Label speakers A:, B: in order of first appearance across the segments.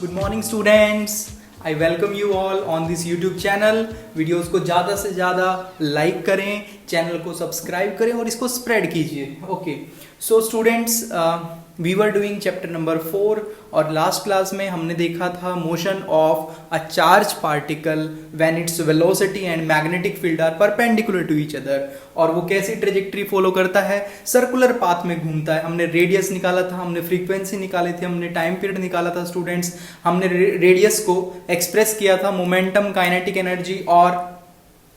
A: Good morning students. I welcome you all on this YouTube channel. Videos को ज़्यादा से ज़्यादा लाइक करें, चैनल को सब्सक्राइब करें और इसको स्प्रेड कीजिए. Okay, so students we were doing chapter number 4 और लास्ट क्लास में हमने देखा था motion of a charge particle when its velocity and magnetic field are perpendicular to each other, और वो कैसी ट्रेजेक्ट्री फॉलो करता है, सर्कुलर पाथ में घूमता है. हमने रेडियस निकाला था, हमने फ्रीक्वेंसी निकाली थी, हमने टाइम पीरियड निकाला था स्टूडेंट्स. हमने रेडियस को एक्सप्रेस किया था मोमेंटम, काइनेटिक एनर्जी और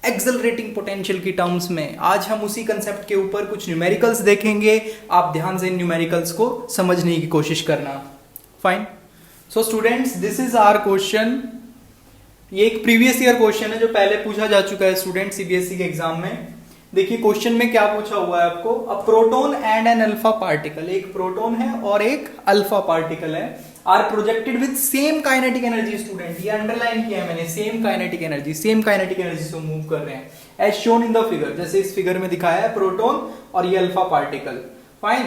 A: एक्सेलरेटिंग पोटेंशियल की टर्म्स में. आज हम उसी कंसेप्ट के ऊपर कुछ न्यूमेरिकल्स देखेंगे. आप ध्यान से इन न्यूमेरिकल्स को समझने की कोशिश करना. Fine. So students, this is our question. ये एक प्रीवियस ईयर क्वेश्चन है जो पहले पूछा जा चुका है स्टूडेंट सीबीएसई के एग्जाम में. देखिए क्वेश्चन में क्या पूछा हुआ है आपको. A proton and an alpha particle, एक प्रोटॉन है और एक अल्फा पार्टिकल है, are projected with same kinetic energy. Student ये अंडरलाइन किया है मैंने, सेम काइनेटिक एनर्जी से मूव कर रहे हैं as shown in the figure. जैसे इस फिगर में दिखाया है प्रोटॉन और ये alpha particle. Fine.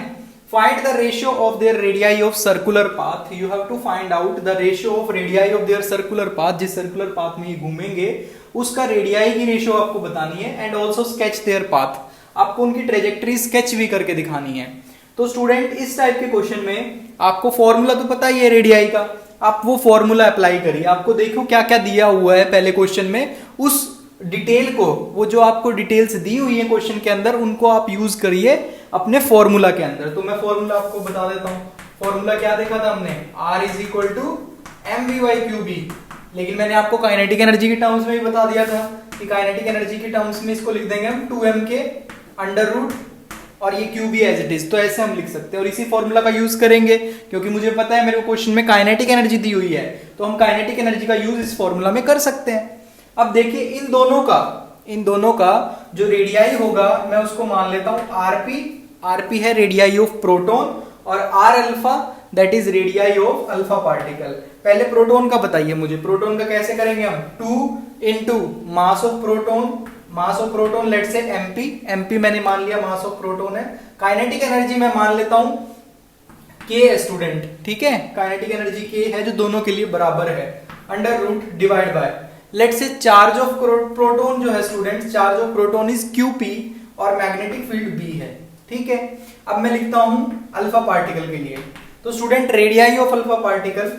A: Find the ratio of their radii of circular path. You have to find out the ratio of radii of their circular path. जिस circular path में ये घूमेंगे उसका रेडियाई की रेशियो आपको बतानी है. And also sketch their path. आपको उनकी ट्रेजेक्टरी स्केच भी करके दिखानी है. तो स्टूडेंट इस टाइप के क्वेश्चन में आपको फॉर्मूला तो पता ही है रेडियाई का, आप वो फॉर्मूला अप्लाई करिए. आपको देखो क्या क्या दिया हुआ है पहले क्वेश्चन में, उस डिटेल को, वो जो आपको डिटेल्स दी हुई है क्वेश्चन के अंदर, उनको आप यूज करिए अपने फॉर्मूला के अंदर. तो मैं फॉर्मूला आपको बता देता हूं. फॉर्मूला क्या देखा था हमने, R is equal to mv/qb. लेकिन मैंने आपको काइनेटिक एनर्जी के टर्म्स में भी बता दिया था कि काइनेटिक एनर्जी के टर्म्स में इसको लिख देंगे हम 2m के अंडर रूट और ये QB एज इट इज. तो ऐसे हम लिख सकते हैं और इसी फॉर्मूला का यूज करेंगे क्योंकि मुझे पता है मेरे को क्वेश्चन में काइनेटिक एनर्जी दी हुई है, तो हम काइनेटिक एनर्जी का यूज इस फॉर्मूला में कर सकते हैं. अब देखिए इन दोनों का जो रेडियाई होगा मैं उसको मान लेता हूं RP है रेडियाई ऑफ प्रोटॉन, और R alpha that is radii of alpha particle. पहले प्रोटॉन का बताइए मुझे. प्रोटॉन का कैसे करेंगे हम, 2 into mass of proton let say mp मैंने मान लिया मास ऑफ प्रोटॉन है. काइनेटिक एनर्जी मैं मान लेता हूं k है स्टूडेंट, ठीक है. काइनेटिक एनर्जी k है जो दोनों के लिए बराबर है, under root divide by let say charge of proton जो है student, charge of proton is qp और मैग्नेटिक फील्ड b है, ठीक है. अब मैं लिखता हूं अल्फा पार्टिकल के लिए. तो student radii of alpha particle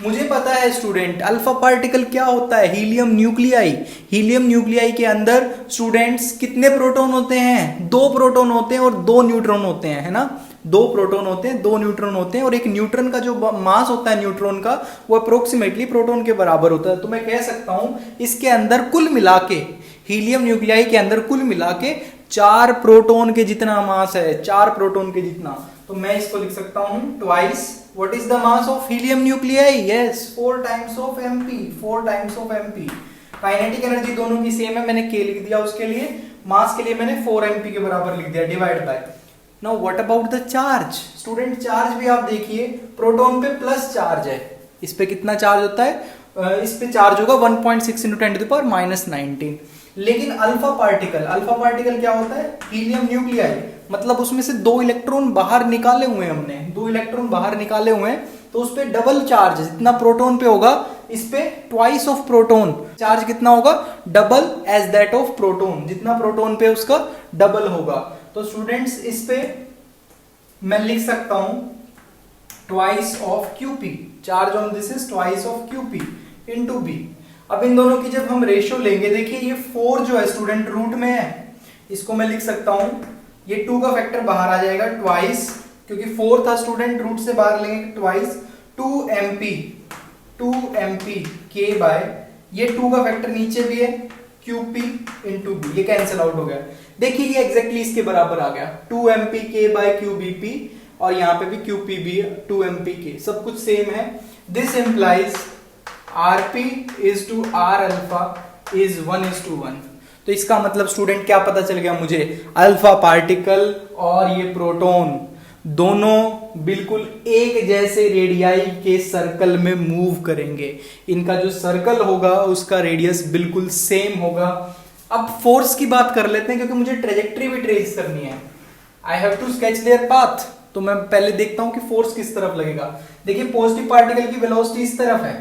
A: मुझे पता है स्टूडेंट. अल्फा पार्टिकल क्या होता है, हीलियम न्यूक्लियाई. हीलियम न्यूक्लियाई के अंदर स्टूडेंट्स कितने प्रोटॉन होते हैं, 2 प्रोटॉन होते हैं और 2 न्यूट्रॉन होते हैं, है ना. 2 प्रोटॉन होते हैं, 2 न्यूट्रॉन होते हैं, और एक न्यूट्रॉन का जो मास होता है न्यूट्रॉन का वो अप्रोक्सीमेटली प्रोटॉन के बराबर होता है. तो मैं कह सकता हूं इसके अंदर कुल मिला के, हीलियम न्यूक्लियाई के अंदर कुल मिला के 4 प्रोटॉन के जितना मास है, 4 प्रोटॉन के जितना. तो मैं इसको लिख सकता हूं twice what is the mass of helium nuclei, yes 4 times of mp. Kinetic energy दोनों की सेम है, मैंने k लिख दिया उसके लिए. मास के लिए मैंने 4 mp के बराबर लिख दिया divide by. Now what about the charge. Student charge भी आप देखिए, प्रोटॉन पे प्लस चार्ज है, इस पे कितना चार्ज होता है, इस पे चार्ज होगा 1.6 × 10⁻19. लेकिन अल्फा पार्टिकल क्या होता है, हीलियम न्यूक्लियाई, मतलब उसमें से 2 इलेक्ट्रॉन बाहर निकाले हुए हैं हमने, 2 इलेक्ट्रॉन बाहर निकाले हुए हैं, तो उस पे डबल चार्ज जितना प्रोटॉन पे होगा इस पे ट्वाइस ऑफ प्रोटॉन चार्ज कितना होगा, double as that of proton, जितना प्रोटॉन पे उसका डबल होगा. तो स्टूडेंट्स इस पे मैं लिख सकता हूं twice of QP. Charge on this is twice of QP into B. अब इन दोनों की जब हम रेशियो लेंगे, देखिए ये 4 जो है स्टूडेंट रूट में है, इसको मैं लिख सकता हूं, ये 2 का फैक्टर बाहर आ जाएगा ट्वाइस, क्योंकि 4 था स्टूडेंट, रूट से बाहर लेंगे ट्वाइस 2mp k बाय, ये 2 का फैक्टर नीचे भी है QP इंटू B, ये कैंसिल आउट हो गया. देखिए ये एग्जैक्टली इसके बराबर आ गया 2mp k बाय QBP, और यहाँ पे भी QP भी 2mp k, सब कुछ सेम है. This implies RP is to R alpha is 1:1. तो इसका मतलब स्टूडेंट क्या पता चल गया मुझे, अल्फा पार्टिकल और ये प्रोटॉन दोनों बिल्कुल एक जैसे रेडियाई के सर्कल में मूव करेंगे. इनका जो सर्कल होगा उसका रेडियस बिल्कुल सेम होगा. अब फोर्स की बात कर लेते हैं क्योंकि मुझे ट्रेजेक्टरी भी ट्रेस करनी है. I have to sketch their path. तो मैं पहले देखता हूं कि फोर्स किस तरफ लगेगा। देखिए पॉजिटिव पार्टिकल की वेलोसिटी इस तरफ है,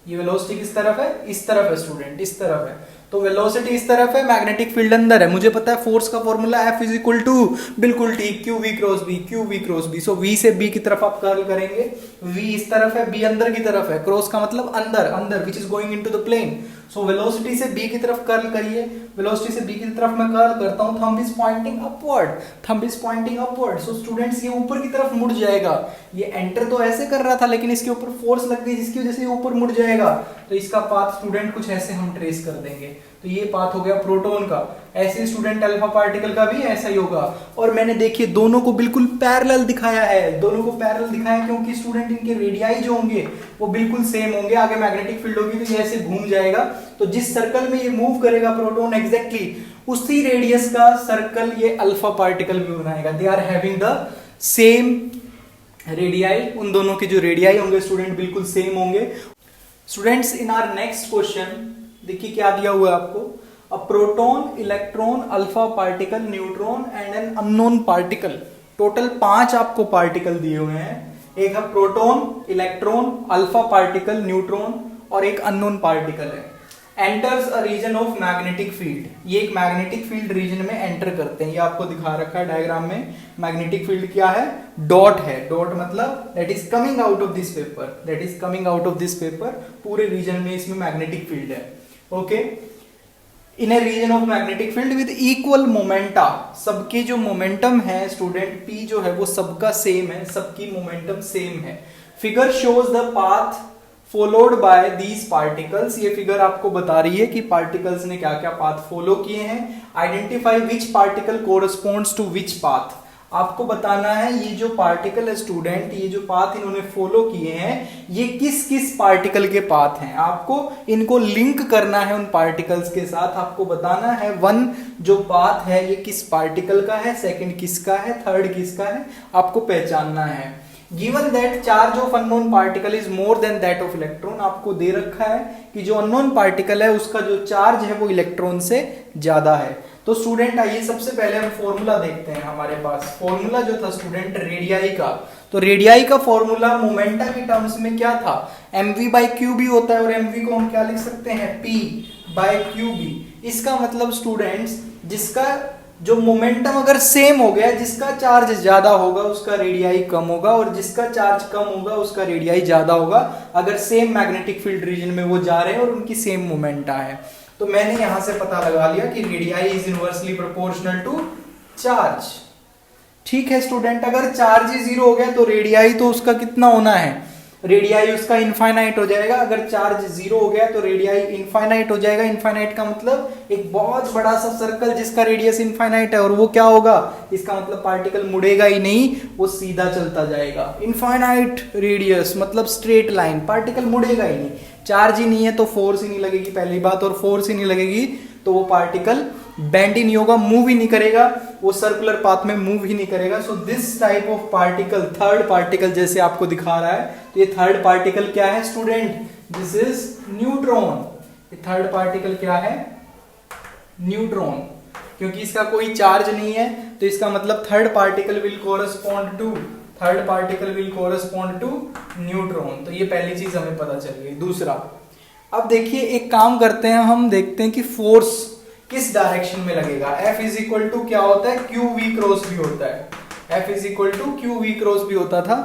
A: ये वेलोसिटी किस तरफ है, इस तरफ है स्टूडेंट, इस तरफ है, तो वेलोसिटी इस तरफ है, मैग्नेटिक फील्ड अंदर है। मुझे पता है फोर्स का formula F is equal to, बिल्कुल ठीक, q v cross b, q v cross b. So V से B की तरफ आप कर्ल करेंगे, V इस तरफ है, B अंदर की तरफ है, क्रॉस का मतलब अंदर, अंदर which is going into the plane. So velocity से B की तरफ कर्ल करिए, वेलोसिटी से B की तरफ मैं कर्ल करता हूं, thumb is pointing upward, thumb is pointing upward. So students ये ऊपर की तरफ मुड़ जाएगा, ये एंटर तो ऐसे कर रहा था लेकिन इसके ऊपर फोर्स लग गई जिसकी वजह से ये ऊपर मुड़ जाएगा। तो इसका पाथ स्टूडेंट कुछ ऐसे हम ट्रेस कर देंगे, तो ये पाथ हो गया प्रोटॉन का। ऐसे स्टूडेंट अल्फा पार्टिकल का भी ऐसा ही होगा। और मैंने देखिए दोनों को बिल्कुल पैरेलल दिखाया है, दोनों को पैरेलल दिखाया क्योंकि स्टूडेंट इनके रेडियाई जो होंगे वो बिल्कुल सेम होंगे। आगे मैग्नेटिक फील्ड होगी तो ये ऐसे घूम जाएगा, तो जिस सर्कल में ये मूव करेगा प्रोटॉन एग्जैक्टली उसी रेडियस का सर्कल ये अल्फा पार्टिकल भी बनाएगा। They are having the same radii, उन दोनों के जो रेडियाई होंगे स्टूडेंट बिल्कुल सेम होंगे। Students in our next question देखिए क्या दिया हुआ है आपको, a proton, electron, alpha particle, neutron and an unknown particle. Total 5 आपको पार्टिकल दिए हुए हैं, एक है proton, electron, alpha particle, neutron और एक अननोन पार्टिकल है। Enters a region of magnetic field, ये एक मैग्नेटिक फील्ड रीजन में एंटर करते हैं। ये आपको दिखा रखा है डायग्राम में। मैग्नेटिक फील्ड क्या है, डॉट है, डॉट मतलब that is coming out of this paper, that is coming out of this paper. पूरे रीजन में इसमें मैग्नेटिक फील्ड है। Okay, in a region of magnetic field with equal momenta, सबके जो मोमेंटम है स्टूडेंट P जो है वो सबका सेम है, सबकी मोमेंटम सेम है। Figure shows the path followed by these particles, ये फिगर आपको बता रही है कि पार्टिकल्स ने क्या क्या पाथ फॉलो किए हैं। Identify which particle corresponds to which path, आपको बताना है ये जो पार्टिकल है स्टूडेंट, ये जो पाथ इन्होंने फॉलो किए हैं ये किस किस पार्टिकल के पाथ हैं। आपको इनको लिंक करना है उन पार्टिकल्स के साथ। आपको बताना है 1 जो पाथ है ये किस पार्टिकल का है, सेकंड किसका है, थर्ड किसका है, आपको पहचानना है। Given that charge of unknown particle is more than that of electron, आपको दे रखा है कि जो अननोन पार्टिकल है उसका जो चार्ज है वो इलेक्ट्रॉन से ज्यादा है। तो स्टूडेंट आइए सबसे पहले हम फॉर्मूला देखते हैं। हमारे पास फॉर्मूला जो था स्टूडेंट रेडियाई का, तो रेडियाई का फॉर्मूला मोमेंटा के टर्म्स में क्या था, mv बाई क्यू बी होता है, और mv को हम क्या लिख सकते हैं, p बाई क्यू बी। इसका मतलब स्टूडेंट्स जिसका जो मोमेंटम अगर सेम हो गया, जिसका चार्ज ज्यादा होगा उसका रेडियाई कम होगा, और जिसका चार्ज कम होगा उसका रेडियाई ज्यादा होगा, अगर सेम मैग्नेटिक फील्ड रीजन में वो जा रहे हैं और उनकी सेम मोमेंटा है। तो मैंने यहां से पता लगा लिया कि radii is inversely proportional to charge. ठीक है स्टूडेंट, अगर चार्ज ही 0 हो गया तो रेडियाई तो उसका कितना होना है, रेडियाई उसका इनफाइनाइट हो जाएगा। अगर चार्ज 0 हो गया तो रेडियाई इनफाइनाइट हो जाएगा। इनफाइनाइट का मतलब एक बहुत बड़ा सा सर्कल जिसका रेडियस इनफाइनाइट है, और वो क्या होगा, इसका मतलब पार्टिकल मुड़ेगा ही नहीं, वो सीधा चलता जाएगा। इनफाइनाइट रेडियस मतलब स्ट्रेट लाइन, पार्टिकल मुड़ेगा ही नहीं। चार्ज ही नहीं है तो फोर्स ही नहीं लगेगी पहली बात, और फोर्स ही नहीं लगेगी तो वो पार्टिकल बेंड ही नहीं होगा, मूव ही नहीं करेगा, वो सर्कुलर पाथ में मूव ही नहीं करेगा। So this type of particle, third particle जैसे आपको दिखा रहा है, तो ये थर्ड पार्टिकल क्या है स्टूडेंट, दिस इज न्यूट्रॉन। ये थर्ड पार्टिकल क्या है, न्यूट्रॉन, क्योंकि इसका कोई चार्ज नहीं है तो इसका मतलब third particle will correspond to, third particle will correspond to neutron. तो ये पहली चीज हमें पता चल गई। दूसरा, अब देखिए एक काम करते हैं, हम देखते हैं कि फोर्स किस डायरेक्शन में लगेगा। F इज इक्वल टू क्या होता है, क्यू वी क्रॉस भी होता है। F is equal to q v cross b होता था।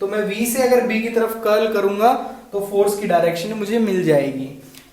A: तो मैं V से अगर B की तरफ कर्ल करूंगा तो फोर्स की डायरेक्शन मुझे मिल जाएगी।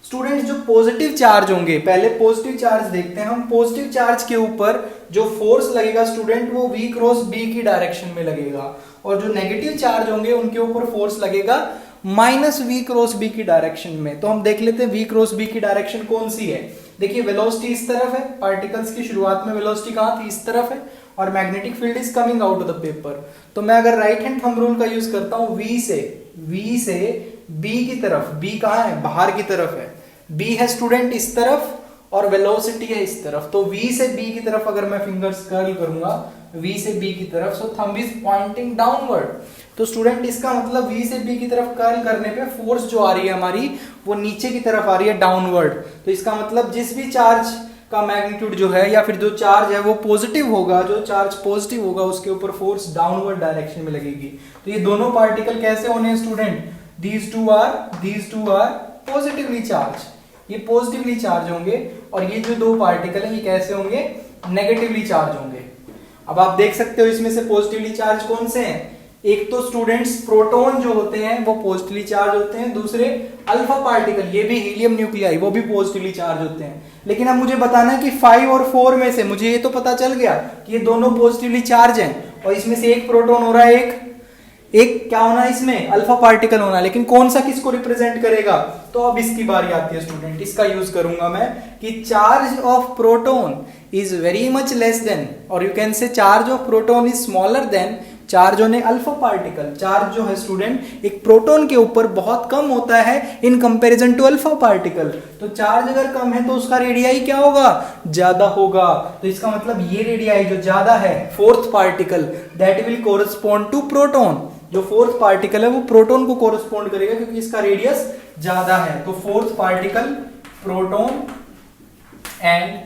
A: स्टूडेंट्स जो पॉजिटिव चार्ज होंगे, पहले पॉजिटिव चार्ज देखते हैं हम। पॉजिटिव चार्ज के ऊपर जो फोर्स लगेगा स्टूडेंट वो V क्रॉस B की डायरेक्शन में लगेगा, और जो नेगेटिव चार्ज होंगे उनके ऊपर फोर्स लगेगा माइनस V क्रॉस B की डायरेक्शन में। तो हम देख लेते हैं V क्रॉस B की डायरेक्शन कौन सी है। देखिए वेलोसिटी इस तरफ है, पार्टिकल्स की शुरुआत में वेलोसिटी कहाँ थी, इस तरफ है, और magnetic field is coming out of the paper. तो मैं अगर राइट हैंड थंब रूल का यूज करता हूं, V से B की तरफ, B कहाँ है, बाहर की तरफ है, B है स्टूडेंट इस तरफ, और वेलोसिटी है इस तरफ। तो V से B की तरफ अगर मैं फिंगर्स कर्ल करूंगा, V से B की तरफ, सो थंब इज पॉइंटिंग डाउनवर्ड। तो स्टूडेंट इसका मतलब V से B की तरफ कर्ल करने पे फोर्स जो आ रही है हमारी वो नीचे की तरफ आ रही है, डाउनवर्ड। तो इसका मतलब जिस भी चार्ज का मैग्नीट्यूड जो है या फिर जो चार्ज है वो पॉजिटिव होगा, जो चार्ज पॉजिटिव होगा उसके ऊपर फोर्स डाउनवर्ड डायरेक्शन में लगेगी। तो ये दोनों पार्टिकल कैसे होने हैं student? these two are positively charge, ये पॉजिटिवली चार्ज होंगे, और ये जो दो पार्टिकल है ये कैसे होंगे? नेगेटिवली चार्ज होंगे। अब आप देख सकते हो इसमें से पॉजिटिवली चार्ज कौन से हैं? एक तो स्टूडेंट्स प्रोटॉन जो होते हैं वो पॉजिटिवली चार्ज होते हैं, दूसरे अल्फा पार्टिकल ये भी हीलियम न्यूक्लियाई वो भी पॉजिटिवली चार्ज होते हैं। लेकिन अब मुझे बताना है कि 5 और 4 में से मुझे ये तो पता चल गया कि ये दोनों पॉजिटिवली चार्ज हैं और इसमें से एक प्रोटॉन हो रहा है, एक क्या होना है इसमें? अल्फा पार्टिकल होना है। लेकिन कौन सा किसको रिप्रेजेंट करेगा? तो अब इसकी बारी आती है स्टूडेंट, इसका यूज करूंगा मैं कि charge of proton is very much less than, और you can say charge of proton is smaller than charge on a alpha particle. Charge जो है स्टूडेंट एक प्रोटॉन के ऊपर बहुत कम होता है in comparison to alpha particle. तो चार्ज अगर कम है तो उसका रेडियाई क्या होगा? ज्यादा होगा। तो इसका मतलब ये रेडियाई जो ज्यादा है, fourth particle, that will correspond to proton. जो फोर्थ पार्टिकल है वो प्रोटॉन को कोरस्पॉन्ड करेगा क्योंकि इसका रेडियस ज्यादा है। तो fourth particle proton and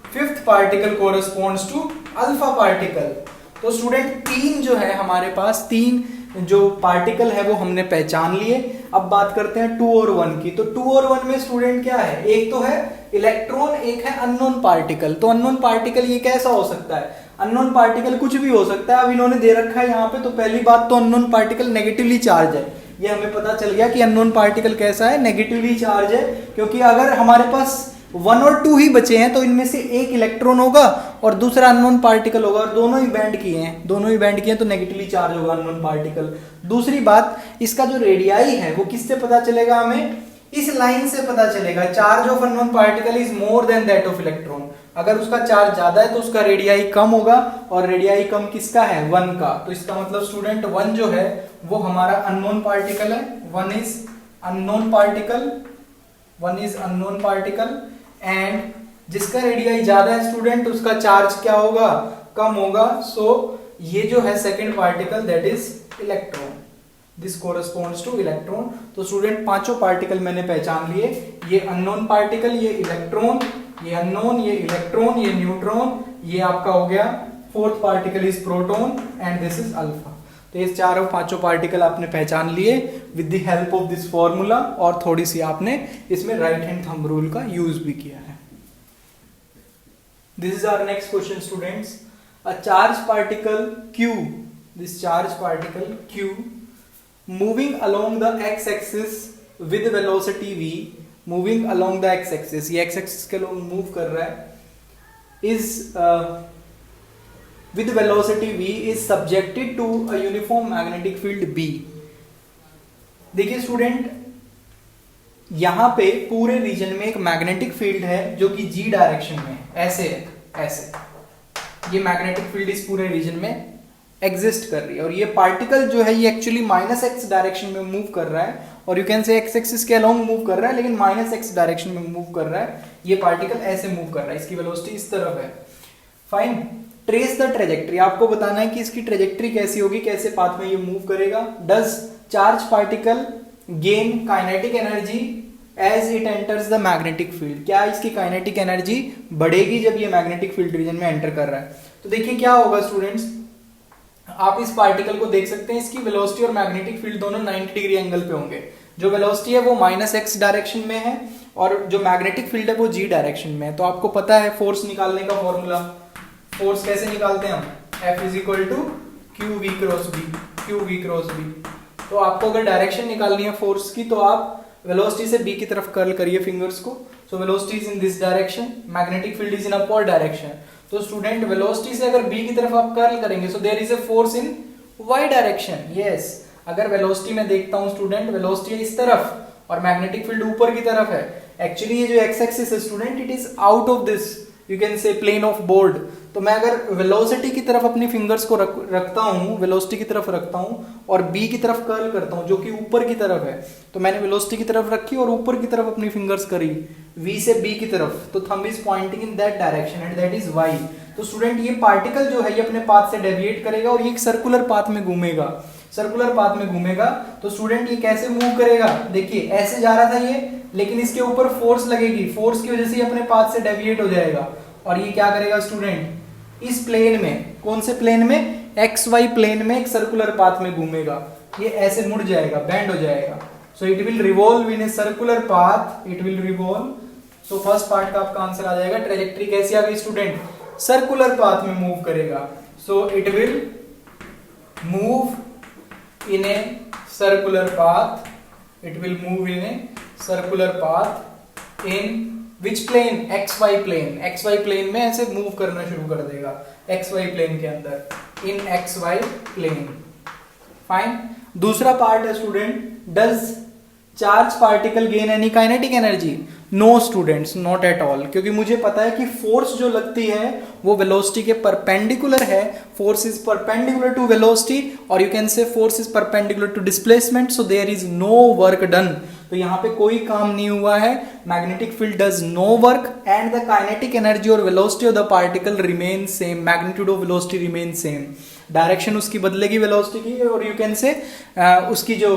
A: fifth particle corresponds to alpha particle. तो स्टूडेंट तीन जो है हमारे पास, तीन जो पार्टिकल है वो हमने पहचान लिए। अब बात करते हैं 2 और 1 की। तो 2 और 1 में स्टूडेंट क्या है? एक तो है इलेक्ट्रॉन, एक है अननोन पार्टिकल। तो अननोन पार्टिकल ये कैसा हो सकता है? अननोन पार्टिकल कुछ भी हो सकता है। अब इन्होंने दे रखा है यहाँ पे, तो पहली बात तो अननोन पार्टिकल नेगेटिवली चार्ज है। ये हमें पता चल गया कि अननोन पार्टिकल कैसा है? नेगेटिवली चार्ज है, क्योंकि अगर हमारे पास 1 और 2 ही बचे हैं तो इनमें से एक इलेक्ट्रॉन होगा और दूसरा अननोन पार्टिकल होगा, और दोनों ही बैंड किए हैं, तो नेगेटिवली चार्ज होगा अननोन पार्टिकल। दूसरी बात, इसका जो रेडियाई है वो किससे पता चलेगा हमें? इस लाइन से पता चलेगा। Charge of unknown particle is more than that of electron. अगर उसका चार्ज ज्यादा है तो उसका रेडियाई कम होगा, और रेडियाई कम किसका है? 1 का। तो इसका मतलब स्टूडेंट 1 जो है वो हमारा अननोन पार्टिकल है। 1 इज अननोन पार्टिकल, एंड जिसका रेडियाई ज्यादा है स्टूडेंट उसका चार्ज क्या होगा? कम होगा। सो ये जो है second particle that is electron, this corresponds two electron. तो स्टूडेंट पांचों पार्टिकल मैंने पहचान लिए। ये अननोन पार्टिकल, ये इलेक्ट्रॉन, ये अननोन, ये इलेक्ट्रॉन, ये न्यूट्रॉन, ये आपका हो गया fourth particle is proton, and this is alpha. तो ये चारों पांचों पार्टिकल आपने पहचान लिए with the help of this formula, और थोड़ी सी आपने इसमें राइट हैंड थंब रूल का यूज भी किया है। This is our next question students. A charge particle Q, this charge particle Q moving along the x axis with velocity v, moving along the x axis, ये x axis के लोग move कर रहा है, is with velocity v is subjected to a uniform magnetic field B। देखिए student, यहां पे पूरे रीजन में एक मैग्नेटिक फील्ड है जो कि G डायरेक्शन में ऐसे है, ऐसे ये मैग्नेटिक फील्ड इस पूरे रीजन में एग्जिस्ट कर रही है, और ये पार्टिकल जो है ये एक्चुअली -x डायरेक्शन में मूव कर रहा है, और यू कैन से x एक्सिस के अलोंग मूव कर रहा है, लेकिन -x डायरेक्शन में मूव कर रहा है। ये पार्टिकल ऐसे मूव कर रहा है, इसकी वेलोसिटी इस तरफ है। फाइन, ट्रेस द ट्रेजेक्ट्री, आपको बताना है कि इसकी ट्रेजेक्ट्री कैसी होगी, कैसे पाथ में ये मूव करेगा। Does charge particle gain kinetic energy as it enters the magnetic field, क्या इसकी काइनेटिक एनर्जी बढ़ेगी जब ये मैग्नेटिक फील्ड रीजन में एंटर कर रहा है? तो देखिए क्या होगा स्टूडेंट्स, आप इस पार्टिकल को देख सकते हैं, इसकी वेलोसिटी और मैग्नेटिक फील्ड दोनों 90 डिग्री एंगल पे होंगे। जो वेलोसिटी है वो -x डायरेक्शन में है, और जो मैग्नेटिक फील्ड है वो G डायरेक्शन में है। तो आपको पता है फोर्स निकालने का फॉर्मूला, फोर्स कैसे निकालते हैं हम? F is equal to q v cross b. तो आपको अगर डायरेक्शन निकालनी है फोर्स की, तो आप वेलोसिटी से B की तरफ कर्ल करिए फिंगर्स को। So velocity is in this direction, magnetic field is in upward direction. तो स्टूडेंट वेलोसिटी से अगर B की तरफ आप कर्ल करेंगे, so there is a force in Y direction. Yes, अगर वेलोसिटी में देखता हूं स्टूडेंट, वेलोसिटी है इस तरफ और मैग्नेटिक फील्ड ऊपर की तरफ है। एक्चुअली ये जो x एक्सिस है student, it is out of this, you can say plane of board. तो मैं अगर वेलोसिटी की तरफ अपनी फिंगर्स को रखता हूं, वेलोसिटी की तरफ रखता हूं, और B की तरफ कर्ल करता हूं जो कि ऊपर की तरफ है, तो मैंने वेलोसिटी की तरफ रखी और ऊपर की तरफ अपनी फिंगर्स करी V से B की तरफ, तो thumb is pointing in that direction and that is Y। तो स्टूडेंट ये पार्टिकल जो है ये अपने पाथ से डेविएट करेगा और ये एक सर्कुलर पाथ में घूमेगा, तो स्टूडेंट ये कैसे मूव करेगा? देखिए ऐसे जा रहा था ये, लेकिन इसके ऊपर फोर्स लगेगी, फोर्स की वजह से ये अपने पाथ से डेविएट हो जाएगा और ये क्या करेगा स्टूडेंट, इस प्लेन में, कौन से प्लेन में, एक्स वाई प्लेन में एक सर्कुलर पाथ में घूमेगा, ये ऐसे मुड़ जाएगा, बेंड हो जाएगा। So it will revolve in a circular path, it will revolve. So first part का आपका आंसर आ जाएगा। ट्रेजेक्ट्री कैसी आ गई स्टूडेंट, सर्कुलर पाथ में मूव करेगा। So it will move in a circular path, it will move in a circular path in which plane, x y plane, x y plane में ऐसे मूव करना शुरू कर देगा, एक्स वाई प्लेन के अंदर, in x y plane. Fine. दूसरा part है student, does charge particle gain any kinetic energy? No students, not at all, क्योंकि मुझे पता है कि फोर्स जो लगती है वो वेलोसिटी के परपेंडिकुलर है। Force is perpendicular to velocity और you can say force is perpendicular to displacement, so there is no work done. तो यहाँ पे कोई काम नहीं हुआ है, magnetic field does no work and the kinetic energy और velocity of the particle remain same, magnitude of velocity remain same. Direction उसकी बदलेगी वेलोसिटी की और यू कैन से उसकी जो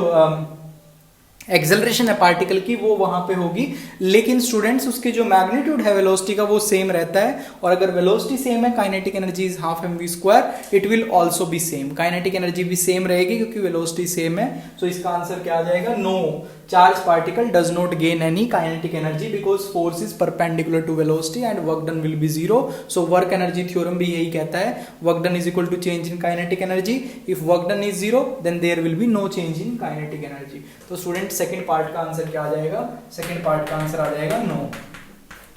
A: एक्सेलरेशन है पार्टिकल की वो वहां पे होगी, लेकिन स्टूडेंट्स उसके जो मैग्नीट्यूड है वेलोसिटी का वो सेम रहता है। और अगर वेलोसिटी सेम है, kinetic energy is half mv square, it will also be same, kinetic energy भी सेम रहेगी क्योंकि वेलोसिटी सेम है। सो इसका आंसर क्या आ जाएगा, no, charge particle does not gain any kinetic energy because force is perpendicular to velocity and work done will be zero. So work energy theorem भी यही कहता है, work done is equal to change in kinetic energy. If work done is zero then there will be no change in kinetic energy. तो student second part का answer क्या आ जाएगा, second part का आंसर आ जाएगा नो।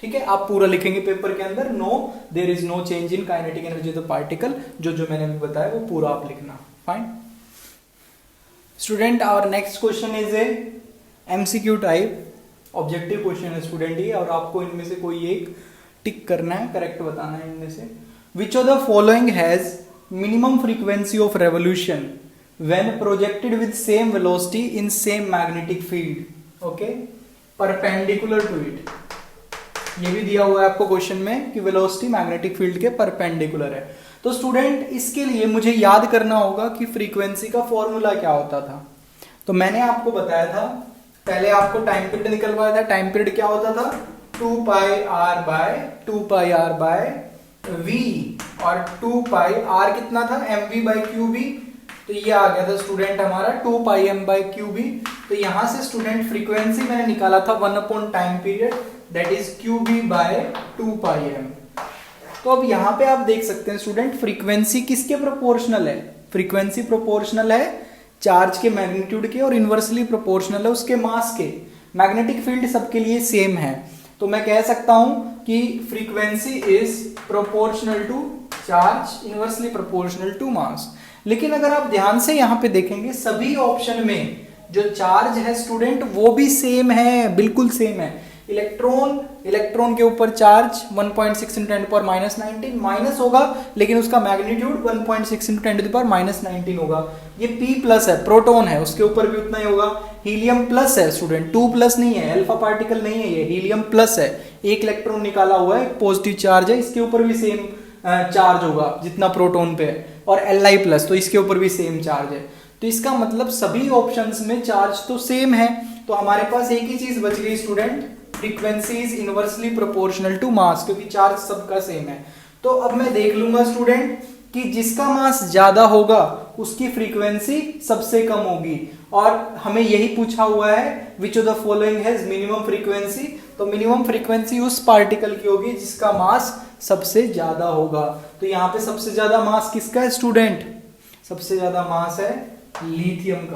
A: ठीक है, आप पूरा लिखेंगे पेपर के अंदर, no there is no change in kinetic energy of the particle, जो जो मैंने भी बताया वो पूरा आप लिखना। Fine student, our next question is a MCQ type objective question है स्टूडेंट ये, और आपको इनमें से कोई एक टिक करना है, करेक्ट बताना है इनमें से। Which of the following has minimum frequency of revolution when projected with same velocity in same magnetic field, okay, perpendicular to it। ये भी दिया हुआ है आपको क्वेश्चन में कि वेलोसिटी मैग्नेटिक फील्ड के परपेंडिकुलर है। तो स्टूडेंट इसके लिए मुझे याद करना होगा कि फ्रीक्वेंसी का फॉर्मूला क्या होता था। तो मैंने आपको बताया था, पहले आपको टाइम पीरियड निकलवाया था। टाइम पीरियड क्या होता था, 2 पाई आर बाय वी, और 2 पाई आर कितना था, m v by q B. तो ये आ गया था स्टूडेंट हमारा 2 pi m by q B. तो यहां से स्टूडेंट फ्रीक्वेंसी मैंने निकाला था 1 upon time period, that is q B by 2 pi m. तो अब यहां पे आप देख सकते हैं स्टूडेंट, फ्रीक्वेंसी किसके प्रोपोर्शनल है, फ्रीक्वेंसी प्रोपोर्शनल है चार्ज के मैग्नीट्यूड के और इनवर्सली प्रोपोर्शनल है उसके मास के। मैग्नेटिक फील्ड सबके लिए सेम है, तो मैं कह सकता हूं कि frequency is proportional to charge, inversely proportional to mass. लेकिन अगर आप ध्यान से यहां पे देखेंगे, सभी ऑप्शन में जो चार्ज है स्टूडेंट वो भी सेम है, बिल्कुल सेम है। इलेक्ट्रॉन के ऊपर चार्ज 1.6 × 10⁻19 माइनस होगा, लेकिन उसका मैग्नीट्यूड 1.6 × 10⁻19 होगा। ये P प्लस है, प्रोटॉन है, उसके ऊपर भी उतना ही होगा। हीलियम प्लस है स्टूडेंट, 2 प्लस नहीं है, अल्फा पार्टिकल नहीं है, ये हीलियम प्लस है। एक इलेक्ट्रॉन निकाला हुआ है, पॉजिटिव चार्ज है, इसके ऊपर भी सेम चार्ज होगा जितना प्रोटॉन पे है। और Li प्लस, तो इसके ऊपर भी सेम चार्ज है। तो इसका मतलब सभी ऑप्शंस में चार्ज तो सेम है। तो हमारे पास एक ही चीज बच गई student, frequency is inversely proportional to mass, क्योंकि चार्ज सबका सेम है। तो अब मैं देख लूंगा स्टूडेंट कि जिसका मास ज्यादा होगा उसकी फ्रीक्वेंसी सबसे कम होगी, और हमें यही पूछा हुआ है which of the following has minimum frequency. तो मिनिमम फ्रीक्वेंसी उस पार्टिकल की होगी जिसका मास सबसे ज्यादा होगा। तो यहाँ पे सबसे ज्यादा मास किसका है स्टूडेंट, सबसे ज्यादा मास है लिथियम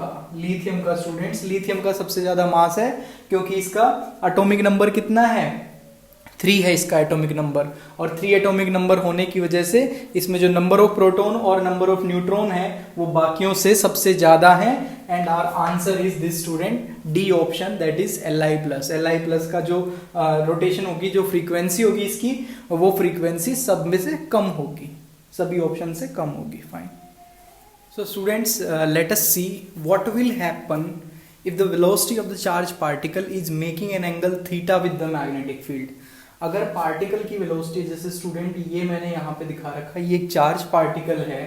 A: का स्टूडेंट्स, लिथियम का सबसे ज्यादा मास है, क्योंकि इसका एटॉमिक नंबर कितना है, 3 है इसका एटॉमिक नंबर। और 3 एटॉमिक नंबर होने की वजह से इसमें जो नंबर ऑफ प्रोटॉन और नंबर ऑफ न्यूट्रॉन है वो बाकियों से सबसे ज्यादा है। And our answer is this student, D option, that is Li plus. Li plus का जो रोटेशन होगी, जो फ्रीक्वेंसी होगी इसकी, वो फ्रीक्वेंसी सब में से कम होगी, सभी ऑप्शन से कम होगी। Fine. So students, let us see what will happen if the velocity of the charged particle is making an angle theta with the magnetic field। अगर पार्टिकल की वेलोसिटी, जैसे स्टूडेंट ये मैंने यहाँ पे दिखा रखा है, ये एक चार्ज पार्टिकल है,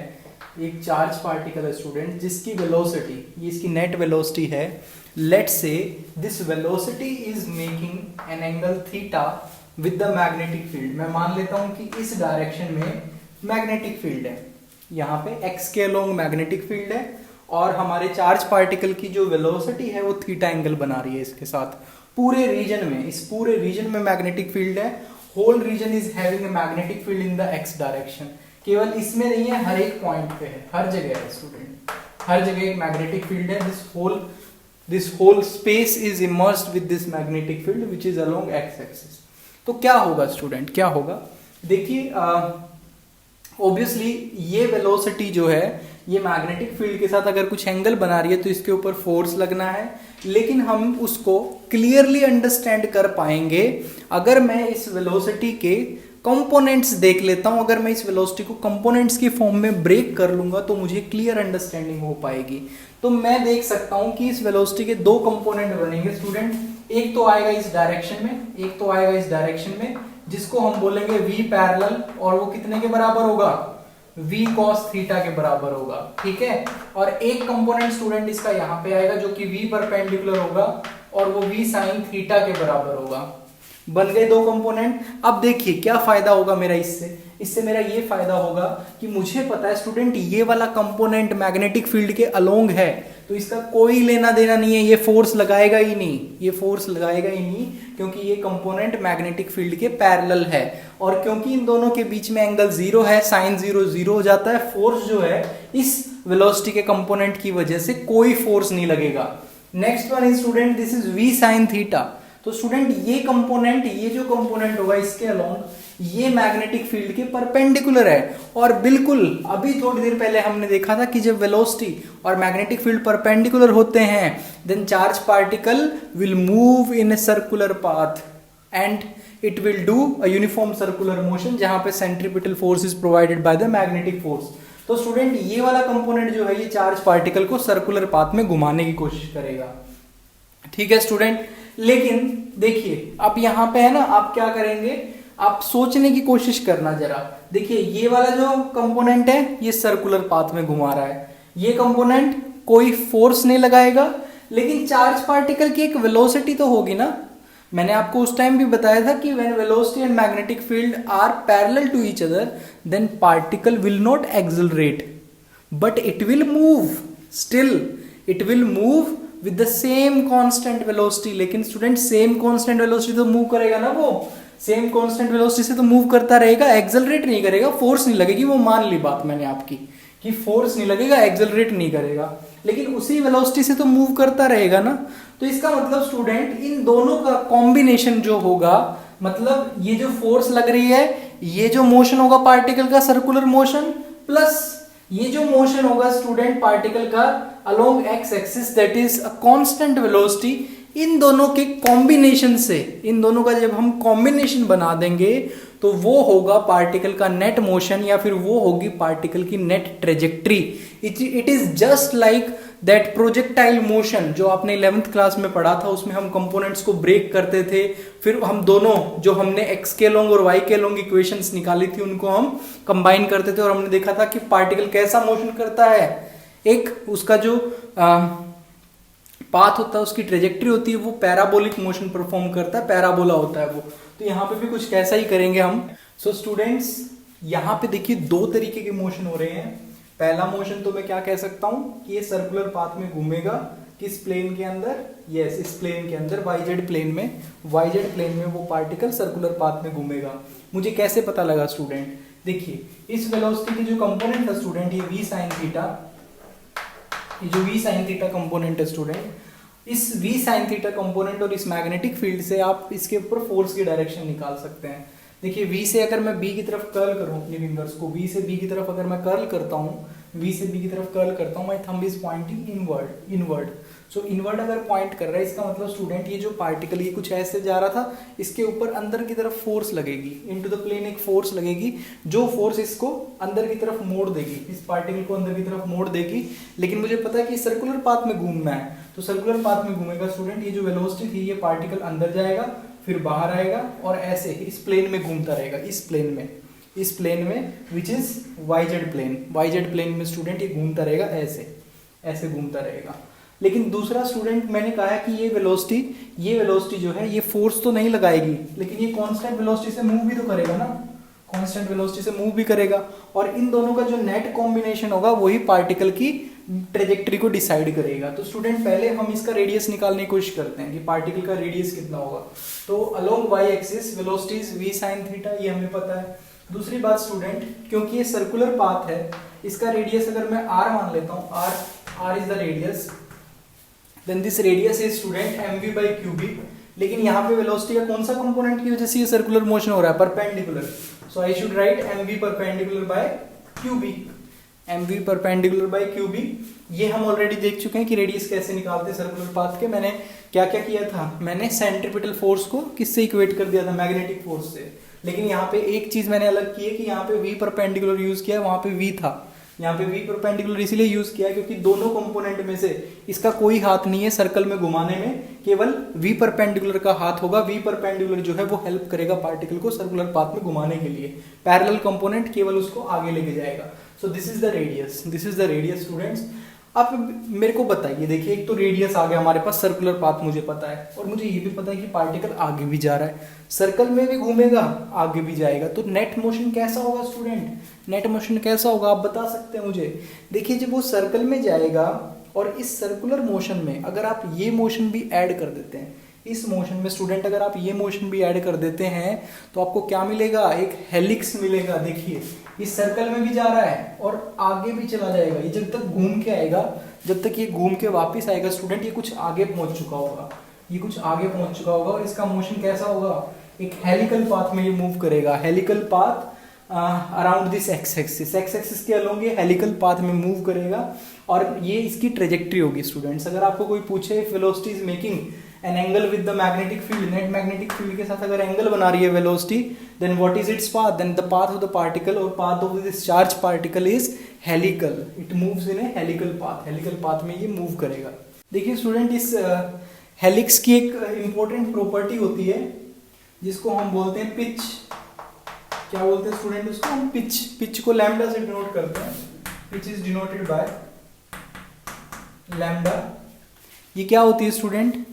A: एक चार्ज पार्टिकल है स्टूडेंट जिसकी वेलोसिटी, ये इसकी नेट वेलोसिटी है, let's say this velocity is making an angle theta with the magnetic field. मैं मान लेता हूं कि इस डायरेक्शन में मैग्नेटिक फील्ड है, यहाँ पे x के अलोंग मैग्नेटिक फील्ड है और हमारे चार्ज पार्टिकल की जो वेलोसिटी है वो थीटा एंगल बना रही है इसके साथ। पूरे रीजन में, इस पूरे रीजन में मैग्नेटिक फील्ड है, whole region is having a magnetic field in the x direction. केवल इसमें नहीं है, हर एक पॉइंट पे है, हर जगह है स्टूडेंट, हर जगह एक मैग्नेटिक फील्ड है। This whole space is immersed with this magnetic field which is along x axis. तो क्या होगा स्टूडेंट, क्या होगा, देखिए ऑब्वियसली ये वेलोसिटी जो है ये मैग्नेटिक फील्ड के साथ अगर कुछ एंगल बना रही है तो इसके ऊपर फोर्स लगना है, लेकिन हम उसको क्लियरली अंडरस्टैंड कर पाएंगे अगर मैं इस वेलोसिटी के कंपोनेंट्स देख लेता हूं। अगर मैं इस वेलोसिटी को कंपोनेंट्स की फॉर्म में ब्रेक कर लूंगा तो मुझे क्लियर अंडरस्टैंडिंग हो पाएगी। तो मैं देख सकता हूं कि इस वेलोसिटी के दो कंपोनेंट बनेंगे स्टूडेंट, एक तो आएगा इस डायरेक्शन में, एक तो आएगा इस डायरेक्शन में, जिसको हम बोलेंगे v पैरेलल, और वो कितने के बराबर होगा, v cos थीटा के बराबर होगा, ठीक है। और एक कंपोनेंट स्टूडेंट इसका यहाँ पे आएगा जो कि v परपेंडिकुलर होगा और वो v sin थीटा के बराबर होगा। बन गए दो कंपोनेंट। अब देखिए क्या फायदा होगा मेरा इससे मेरा ये फायदा होगा कि मुझे पता है स्टूडेंट ये वाला कंपोनेंट मैग्नेटिक फील्ड के अलोंग है, तो इसका कोई लेना देना नहीं है, ये फोर्स लगाएगा ही नहीं, ये फोर्स लगाएगा ही नहीं, क्योंकि ये कंपोनेंट मैग्नेटिक फील्ड के पैरेलल है। और क्योंकि इन दोनों के बीच में एंगल जीरो है, साइन जीरो जीरो हो जाता है, फोर्स जो है इस वेलोसिटी के कंपोनेंट की वजह से कोई फोर्स नहीं लगेगा। Next one is student this is v sin theta. तो स्टूडेंट ये कंपोनेंट, ये जो कंपोनेंट होगा इसके अलोंग ये मैग्नेटिक फील्ड के परपेंडिकुलर है। और बिल्कुल अभी थोड़ी देर पहले हमने देखा था कि जब वेलोसिटी और मैग्नेटिक फील्ड परपेंडिकुलर होते हैं then charge particle will move in a circular path and it will do a uniform circular motion जहां पे centripetal force is provided by the magnetic force. तो स्टूडेंट ये वाला कंपोनेंट जो है ये चार्ज पार्टिकल को सर्कुलर पाथ में घुमाने की कोशिश करेगा, ठीक है स्टूडेंट। लेकिन देखिए अब यहां पे है ना, आप क्या करेंगे, आप सोचने की कोशिश करना जरा। देखिए ये वाला जो कंपोनेंट है ये सर्कुलर पाथ में घुमा रहा है, ये कंपोनेंट कोई फोर्स नहीं लगाएगा, लेकिन चार्ज पार्टिकल की एक वेलोसिटी तो होगी ना। मैंने आपको उस टाइम भी बताया था कि when velocity and magnetic field are parallel to each other then particle will not accelerate but it will move, still it will move with the same constant velocity. लेकिन स्टूडेंट सेम कांस्टेंट वेलोसिटी तो move करेगा ना, वो same constant velocity से तो move करता रहेगा, accelerate नहीं करेगा, फोर्स नहीं लगेगी। वो मान ली बात मैंने आपकी कि फोर्स नहीं लगेगा, एक्सेलरेट नहीं करेगा, लेकिन उसी वेलोसिटी से तो मूव करता रहेगा ना। तो इसका मतलब स्टूडेंट इन दोनों का कॉम्बिनेशन जो होगा, मतलब ये जो फोर्स लग रही है, ये जो मोशन होगा पार्टिकल का सर्कुलर मोशन, प्लस ये जो मोशन होगा स्टूडेंट पार्टिकल का along X axis that is a constant velocity, इन दोनों के कॉम्बिनेशन से, इन दोनों का जब हम कॉम्बिनेशन बना देंगे तो वो होगा पार्टिकल का नेट मोशन या फिर वो होगी पार्टिकल की net trajectory. It is just like that projectile motion जो आपने 11th क्लास में पढ़ा था, उसमें हम कंपोनेंट्स को ब्रेक करते थे, फिर हम दोनों जो हमने एक्स के लॉन्ग और वाई के लॉन्ग इक्वेशंस निकाली थी उनको हम कंबाइन करते थे और हमने देखा था कि पार्टिकल कैसा मोशन करता है। एक उसका जो पाथ होता है, उसकी ट्रेजेक्ट्री होती है, वो पैराबोलिक मोशन परफॉर्म करता है, पैराबोला होता है वो। तो यहाँ पे भी कुछ कैसा ही करेंगे हम। सो स्टूडेंट्स यहाँ पे देखिए दो तरीके के मोशन हो रहे हैं। पहला मोशन तो मैं क्या कह सकता हूँ कि ये सर्कुलर पाथ में घूमेगा, किस प्लेन के अंदर, यस इस प्लेन के अंदर, वाईजेड प्लेन में, वाईजेड प्लेन में वो पार्टिकल सर्कुलर पाथ में घूमेगा। मुझे कैसे पता लगा स्टूडेंट, देखिए इस वेलोसिटी की जो कंपोनेंट है स्टूडेंट, ये v sin थीटा, ये जो v sin थीटा कंपोनेंट है स्टूडेंट, इस v sin थीटा कंपोनेंट और इस मैग्नेटिक फील्ड से आप इसके ऊपर फोर्स की डायरेक्शन निकाल सकते हैं। देखिए v से अगर मैं b की तरफ कर्ल करूं अपनी फिंगर्स को, v से b की तरफ अगर मैं कर्ल करता हूं, v से b की तरफ कर्ल करता हूं, my thumb is pointing inward. So inward अगर पॉइंट कर रहा है, इसका मतलब स्टूडेंट ये जो पार्टिकल ये कुछ ऐसे जा रहा था, इसके ऊपर अंदर की तरफ फोर्स लगेगी, इनटू द प्लेन एक फोर्स लगेगी, जो फोर्स इसको अंदर की तरफ मोड़ देगी, इस पार्टिकल को अंदर की तरफ मोड़ देगी। लेकिन मुझे पता है कि सर्कुलर पाथ में घूमना है, तो सर्कुलर पाथ में घूमेगा स्टूडेंट, ये जो वेलोसिटी थी ये पार्टिकल अंदर जाएगा, फिर बाहर आएगा और ऐसे इस प्लेन में घूमता रहेगा, इस प्लेन में, इस प्लेन में which is YZ plane. YZ plane में स्टूडेंट ये घूमता रहेगा, ऐसे ऐसे घूमता रहेगा। लेकिन दूसरा स्टूडेंट मैंने कहा है कि ये वेलोसिटी जो है ये फोर्स तो नहीं लगाएगी, लेकिन ये कांस्टेंट वेलोसिटी से मूव भी तो करेगा ना, कांस्टेंट वेलोसिटी से मूव भी करेगा। और इन दोनों का जो नेट कॉम्बिनेशन होगा वही पार्टिकल की ट्रेजेक्टरी को डिसाइड करेगा। तो स्टूडेंट पहले हम इसका रेडियस निकालने की कोशिश करते हैं कि पार्टिकल का रेडियस कितना होगा। तो along y axis velocity is v sin theta, ये हमें पता है। दूसरी बात स्टूडेंट, क्योंकि ये सर्कुलर पाथ है, इसका रेडियस अगर मैं r मान लेता हूँ, r is the radius, then this radius is student mv by qb। लेकिन यहाँ पे वेलोसिटी का कौन सा कंपोनेंट की वजह से ये सर्कुलर मोशन हो रहा है, perpendicular. So I should write mv perpendicular by qb, mv perpendicular by qb। ये हम ऑलरेडी देख चुके हैं कि रेडियस कैसे निकालते हैं सर्कुलर पाथ के। मैंने क्या क्या किया था, मैंने सेंट्रीपिटल फोर्स को किससे इक्वेट कर दिया था, मैग्नेटिक फोर्स से। लेकिन यहाँ पे एक चीज मैंने अलग की है कि यहाँ पे v परपेंडिकुलर यूज किया है, वहां पे v था। यहाँ पे v परपेंडिकुलर इसीलिए यूज किया है क्योंकि दोनों कंपोनेंट में से इसका कोई हाथ नहीं है सर्कल में घुमाने में, केवल v परपेंडिकुलर का हाथ होगा। v परपेंडिकुलर जो है वो हेल्प करेगा पार्टिकल को सर्कुलर पाथ में घुमाने के लिए, पैरेलल कंपोनेंट केवल उसको आगे लेके जाएगा। So this is the radius students. अब मेरे को बताइए, देखिए एक तो रेडियस आ गया हमारे पास, सर्कुलर पाथ मुझे पता है, और मुझे ये भी पता है कि पार्टिकल आगे भी जा रहा है, सर्कल में भी घूमेगा, आगे भी जाएगा। तो नेट मोशन कैसा होगा स्टूडेंट, नेट मोशन कैसा होगा आप बता सकते हैं मुझे। देखिए जब वो सर्कल में जाएगा और इस सर्कुलर मोशन में अगर आप ये मोशन भी ऐड कर देते हैं, इस मोशन में स्टूडेंट अगर आप ये मोशन भी ऐड कर देते हैं तो आपको क्या मिलेगा, एक हेलिक्स मिलेगा। देखिए इस सर्कल में भी जा रहा है और आगे भी चला जाएगा। ये जब तक घूम के आएगा, जब तक ये घूम के वापस आएगा स्टूडेंट, ये कुछ आगे पहुंच चुका होगा, ये कुछ आगे पहुंच चुका होगा। और इसका मोशन कैसा होगा, एक हेलिकल पाथ में ये मूव करेगा, helical path around this x axis के अलोंग ये हेलिकल पाथ में मूव करेगा। और ये इसकी ट्रेजेक्ट्री होगी स्टूडेंट्स। अगर आपको कोई पूछे velocity is making an angle with the magnetic field, net magnetic field के साथ अगर एंगल बना रही है velocity, then what is its path, then the path of the particle और path of this charge particle is helical, it moves in a helical path, helical path में ये move करेगा। देखिए स्टूडेंट इस हेलिक्स की एक इंपॉर्टेंट प्रॉपर्टी होती है जिसको हम बोलते हैं पिच। क्या बोलते हैं स्टूडेंट उसको, हम पिच को लैम्डा से डिनोट करते हैं। Pitch is denoted by lambda. ये क्या होती है student,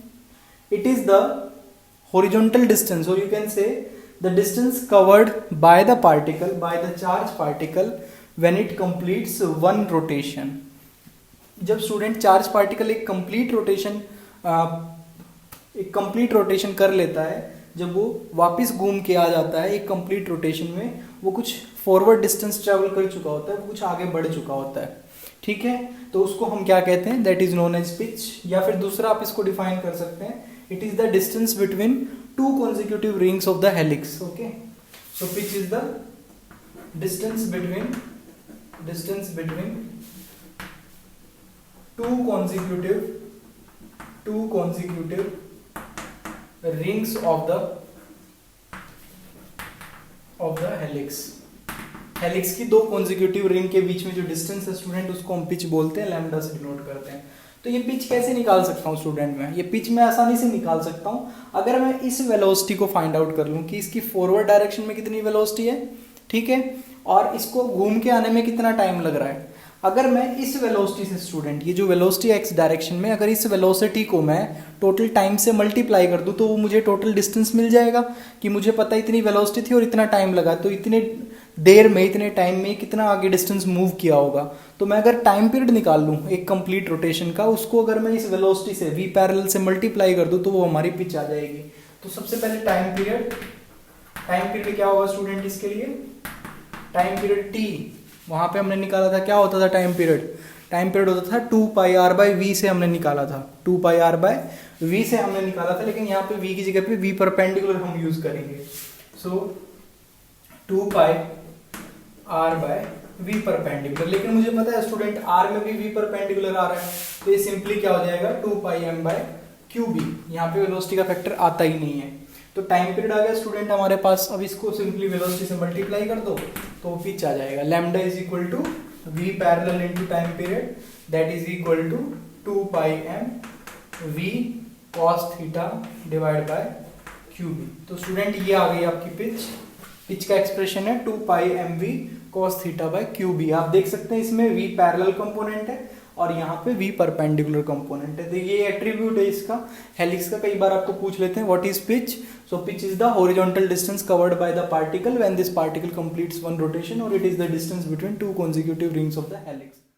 A: it is the horizontal distance, or you can say the distance covered by the particle, by the charge particle when it completes one rotation। जब student charge particle एक complete rotation कर लेता है, जब वो वापस घूम के आ जाता है एक कंप्लीट रोटेशन में, वो कुछ फॉरवर्ड डिस्टेंस ट्रेवल कर चुका होता है, वो कुछ आगे बढ़ चुका होता है, ठीक है। तो उसको हम क्या कहते हैं, that is known as pitch. या फिर दूसरा आप इसको डिफाइन कर सकते हैं, it is the distance between two consecutive rings of the helix, okay। so pitch is the distance between two consecutive rings of the helix। Helix की दो कॉन्जिक्यूटिव रिंग के बीच में जो डिस्टेंस है स्टूडेंट, उसको हम पिच बोलते हैं, लैम्डा से डिनोट करते हैं। तो ये पिच कैसे निकाल सकता हूँ स्टूडेंट मैं, ये पिच मैं आसानी से निकाल सकता हूँ अगर मैं इस वेलोसिटी को फाइंड आउट कर लूँ कि इसकी फॉरवर्ड डायरेक्शन में कितनी वेलोसिटी है, ठीक है, और इसको घूम के आने में कितना टाइम लग रहा है। अगर मैं इस वेलोसिटी से स्टूडेंट, ये जो वेलोसिटी एक्स डायरेक्शन में, अगर इस वेलोसिटी को मैं टोटल टाइम से मल्टीप्लाई कर दूं तो वो मुझे टोटल डिस्टेंस मिल जाएगा कि मुझे पता इतनी वेलोसिटी थी और इतना टाइम लगा, तो इतने देर में, इतने टाइम में कितना आगे डिस्टेंस मूव किया होगा। तो मैं अगर टाइम पीरियड निकाल लूँ एक कंप्लीट रोटेशन का, उसको अगर मैं इस वेलोसिटी से v पैरेलल से मल्टीप्लाई कर दूं तो वो हमारी पिच आ जाएगी। तो सबसे पहले टाइम पीरियड क्या होगा स्टूडेंट इसके लिए, टाइम पीरियड t, वहां पे हमने निकाला था, क्या होता था टाइम पीरियड होता था 2 पाई r बाई वी से हमने निकाला था, 2 पाई r बाई वी से हमने निकाला था। लेकिन यहाँ पे v की जगह पे v परपेंडिकुलर हम यूज करेंगे। सो 2 पाई r बाय v परपेंडिकुलर, लेकिन मुझे पता है स्टूडेंट r में भी v परपेंडिकुलर आ रहा है, तो ये सिंपली क्या हो जाएगा 2 पाई m बाय qb। यहाँ पे वेलोसिटी का फैक्टर आता ही नहीं है। तो टाइम पीरियड आ गया स्टूडेंट हमारे पास। अब इसको सिंपली वेलोसिटी से मल्टीप्लाई कर दो तो पिच आ जाएगा, lambda is equal to v parallel into time period, that is equal to 2 pi m v cos theta divide by qb। तो स्टूडेंट ये आ गई आपकी पिच, पिच का एक्सप्रेशन है 2 पाई mv cos theta by QB। आप देख सकते हैं इसमें v पैरेलल कंपोनेंट है और यहाँ पे v परपेंडिकुलर कंपोनेंट है। तो ये एट्रीब्यूट है इसका हेलिक्स का। कई बार आपको पूछ लेते हैं what is pitch. So pitch is the horizontal distance covered by the particle when this particle completes one rotation और it is the distance between two consecutive rings of the helix।